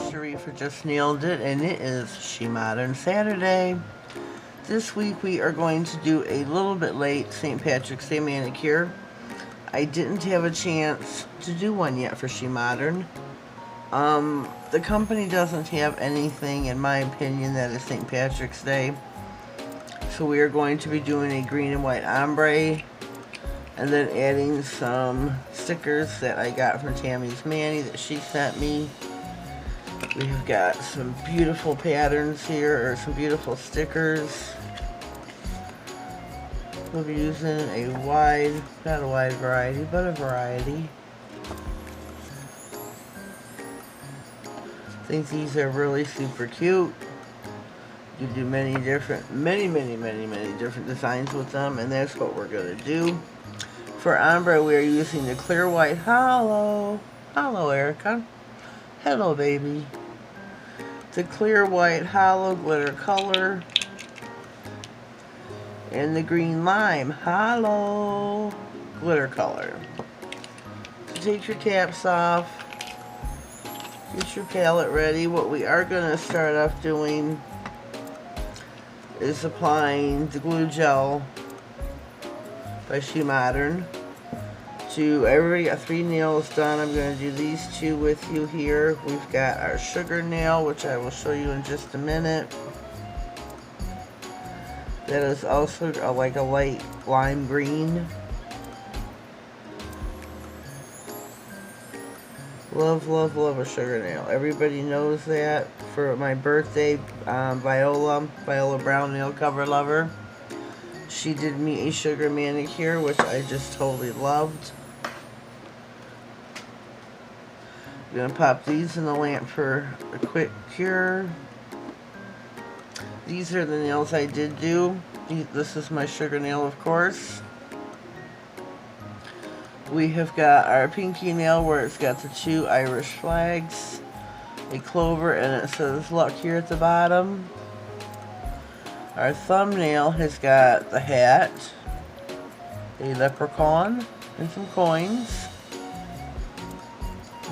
Sharifa just nailed it, and it is SheModern Saturday. This week we are going to do a little bit late St. Patrick's Day manicure. I didn't have a chance to do one yet for SheModern. The company doesn't have anything, in my opinion, that is St. Patrick's Day. So we are going to be doing a green and white ombre, and then adding some stickers that I got from Tammy's Manny that she sent me. We've got some beautiful patterns here, or some beautiful stickers. We'll be using not a wide variety, but a variety. I think these are really super cute. You do many different designs with them, and that's what we're going to do. For ombre, we are using the clear white Holo. Hello, Erica. Hello, baby. The clear white Holo glitter color. And the green lime Holo glitter color. So take your caps off. Get your palette ready. What we are going to start off doing is applying the glue gel by SheModern. I already got 3 nails done. I'm going to do these 2 with you here. We've got our sugar nail, which I will show you in just a minute. That is also like a light lime green. Love, love, love a sugar nail. Everybody knows that. For my birthday, Viola Brown nail cover lover, she did me a sugar manicure, which I just totally loved. I'm going to pop these in the lamp for a quick cure. These are the nails I did do. This is my sugar nail, of course. We have got our pinky nail where it's got the 2 Irish flags, a clover, and it says luck here at the bottom. Our thumbnail has got the hat, a leprechaun, and some coins.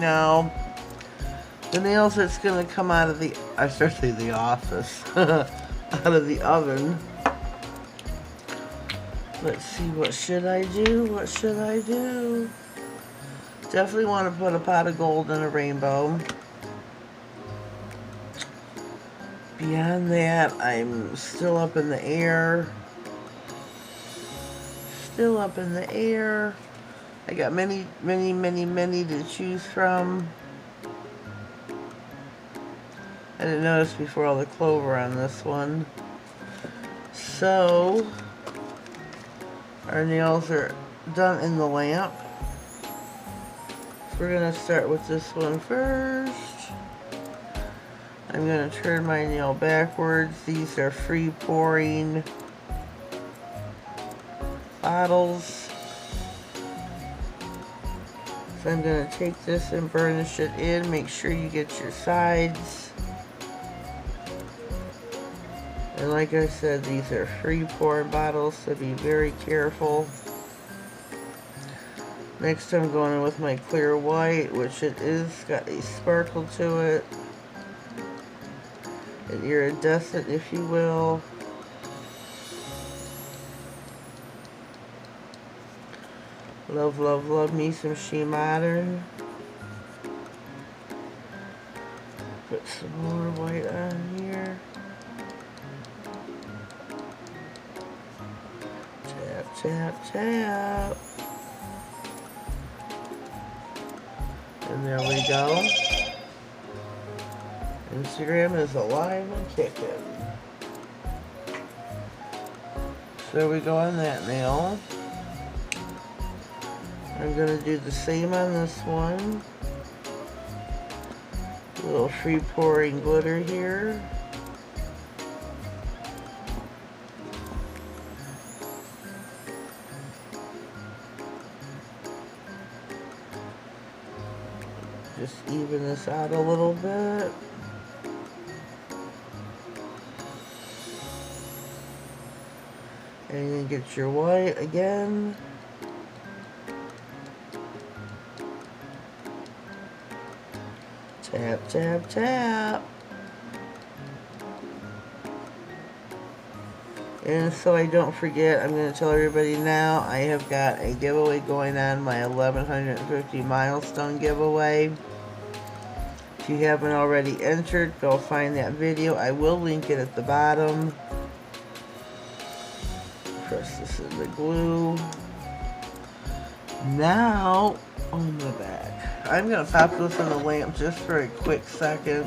Now, the nails that's going to come out of the, I start to say the office, out of the oven. Let's see, what should I do? What should I do? Definitely want to put a pot of gold and a rainbow. Beyond that, I'm still up in the air. Still up in the air. I got many to choose from. I didn't notice before all the clover on this one. So, our nails are done in the lamp. So we're going to start with this one first. I'm going to turn my nail backwards. These are free pouring bottles. So I'm going to take this and burnish it in. Make sure you get your sides. And like I said, these are free pouring bottles, so be very careful. Next I'm going in with my clear white, which it is got a sparkle to it. An iridescent, if you will. Love, love, love me some SheModern. Put some more white on here. Tap, tap, tap. And there we go. Instagram is alive and kicking. So there we go on that nail. I'm going to do the same on this one. A little free pouring glitter here. Just even this out a little bit. And you get your white again. Tap, tap, tap. And so I don't forget, I'm going to tell everybody now, I have got a giveaway going on, my 1150 milestone giveaway. If you haven't already entered, go find that video. I will link it at the bottom. Press this in the glue. Now, on the back. I'm going to pop this in the lamp just for a quick second.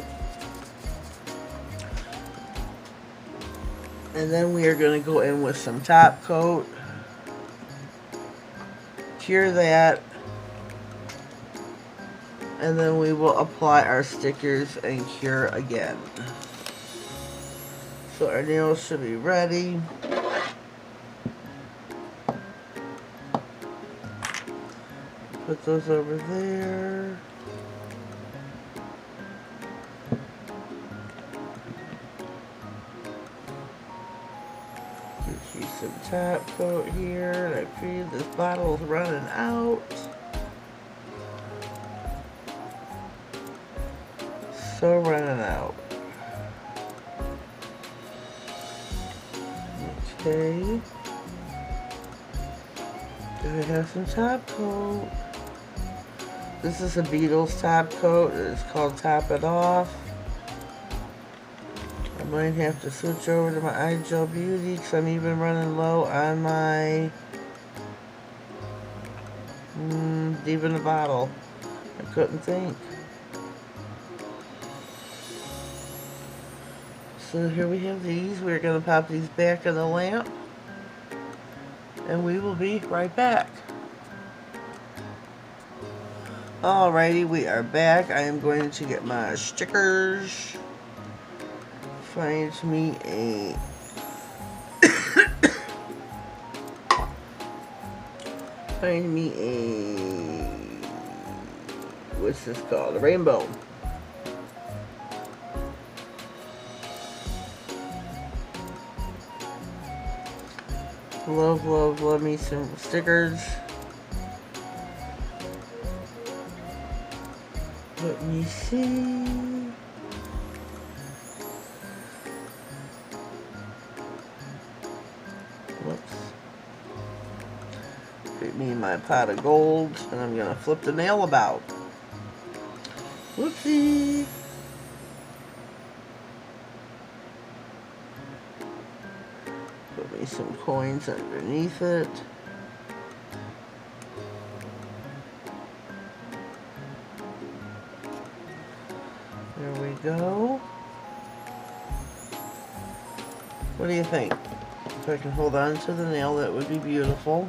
And then we are going to go in with some top coat. Cure that. And then we will apply our stickers and cure again. So our nails should be ready. Put those over there. Get you some top coat here. I feel this bottle is running out. So running out. Okay. Gotta have some top coat. This is a Beatles top coat. It's called Top It Off. I might have to switch over to my Eye Gel Beauty because I'm even running low on my even a bottle. I couldn't think. So here we have these. We're going to pop these back in the lamp. And we will be right back. Alrighty, we are back. I am going to get my stickers. Find me a... Find me a... What's this called? A rainbow. Love, love, love me some stickers. Let me see. Whoops. Get me my pot of gold, and I'm gonna flip the nail about. Whoopsie. Put me some coins underneath it. There we go. What do you think? If I can hold on to the nail, that would be beautiful.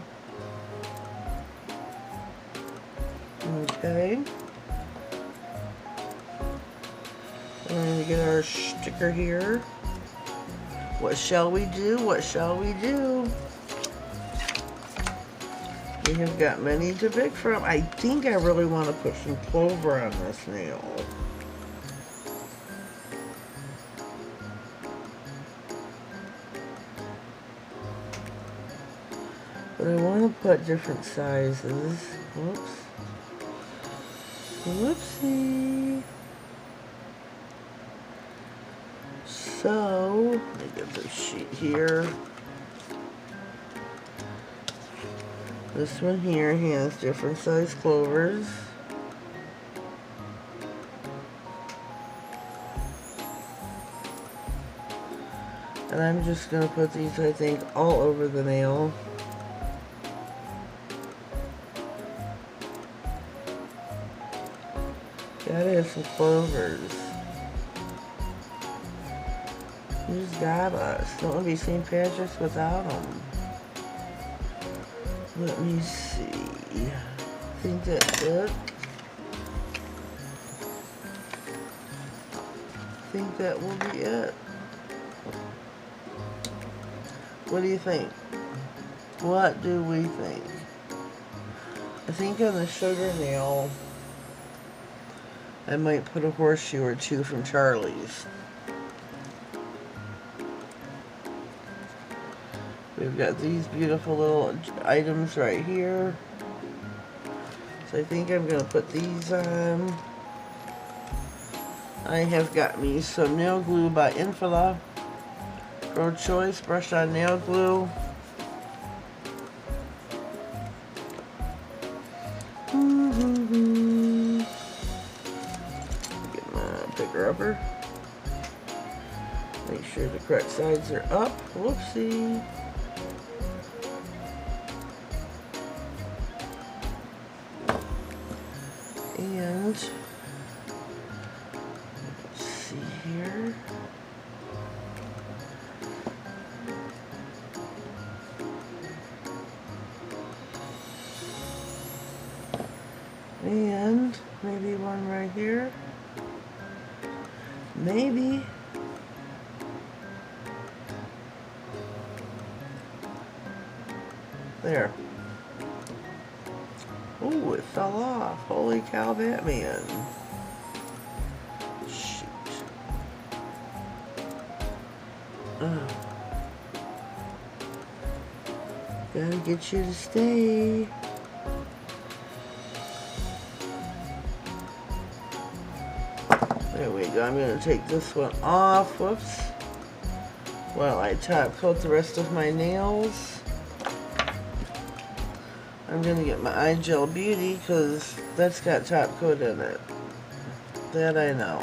Okay. We're going to get our sticker here. What shall we do? What shall we do? We have got many to pick from. I think I really want to put some clover on this nail. But I want to put different sizes. Whoops. Whoopsie. So, let me get this sheet here. This one here has different size clovers. And I'm just going to put these, I think, all over the nail. Gotta have some clovers. You just gotta. It's not gonna be St. Patrick's without them. Let me see. I think that's it. I think that will be it. What do you think? What do we think? I think on the sugar nail, I might put a horseshoe or two from Charlie's. We've got these beautiful little items right here. So I think I'm going to put these on. I have got me some nail glue by Viola. Pro Choice brushed on nail glue. Get my big rubber. Make sure the correct sides are up. Whoopsie. And let's see here. And maybe one right here. Maybe. There. Ooh, it fell off. Holy cow, Batman. Shoot. Gotta get you to stay. There we go. I'm going to take this one off. Whoops. While I top coat the rest of my nails. I'm going to get my eye gel beauty because that's got top coat in it. That I know.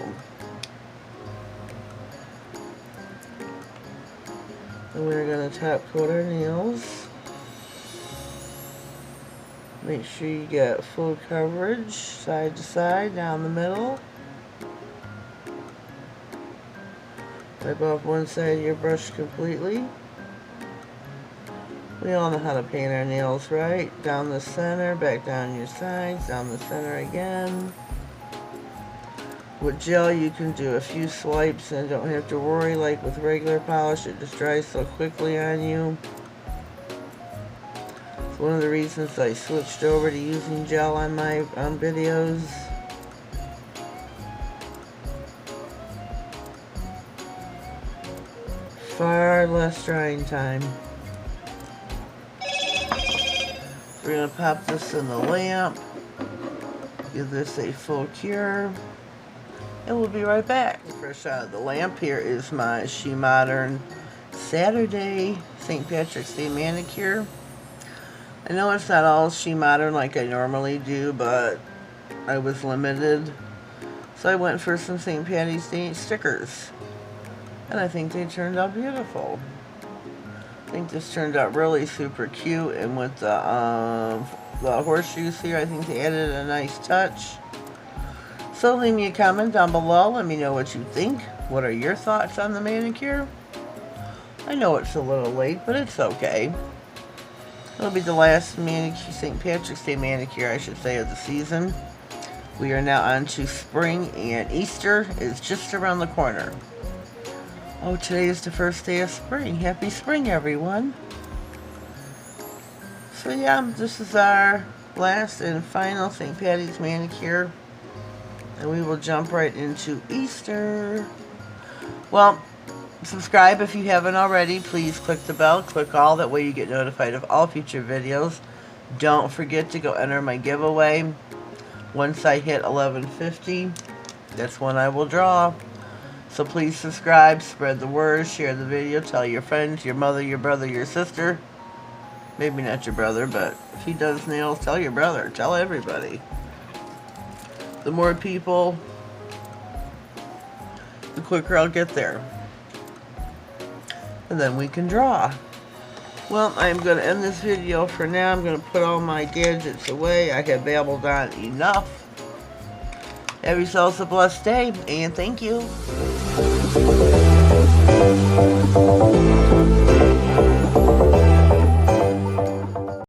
And we're going to top coat our nails. Make sure you get full coverage, side to side, down the middle. Wipe off one side of your brush completely. We all know how to paint our nails, right? Down the center, back down your sides, down the center again. With gel, you can do a few swipes and don't have to worry like with regular polish. It just dries so quickly on you. It's one of the reasons I switched over to using gel on my videos. Far less drying time. We're going to pop this in the lamp, give this a full cure, and we'll be right back. Fresh out of the lamp, here is my SheModern Saturday St. Patrick's Day manicure. I know it's not all SheModern like I normally do, but I was limited, so I went for some St. Patty's Day stickers, and I think they turned out beautiful. I think this turned out really super cute, and with the horseshoes here, I think they added a nice touch. So leave me a comment down below. Let me know what you think. What are your thoughts on the manicure? I know it's a little late, but it's okay. It'll be the last manicure, St. Patrick's Day manicure, I should say, of the season. We are now on to spring, and Easter is just around the corner. Oh, today is the first day of spring. Happy spring, everyone. So yeah, this is our last and final St. Patty's manicure. And we will jump right into Easter. Well, subscribe if you haven't already. Please click the bell, click all. That way you get notified of all future videos. Don't forget to go enter my giveaway. Once I hit 1150, that's when I will draw. So please subscribe, spread the word, share the video, tell your friends, your mother, your brother, your sister. Maybe not your brother, but if he does nails, tell your brother. Tell everybody. The more people, the quicker I'll get there. And then we can draw. Well, I'm going to end this video for now. I'm going to put all my gadgets away. I have babbled on enough. Have yourselves a blessed day, and thank you.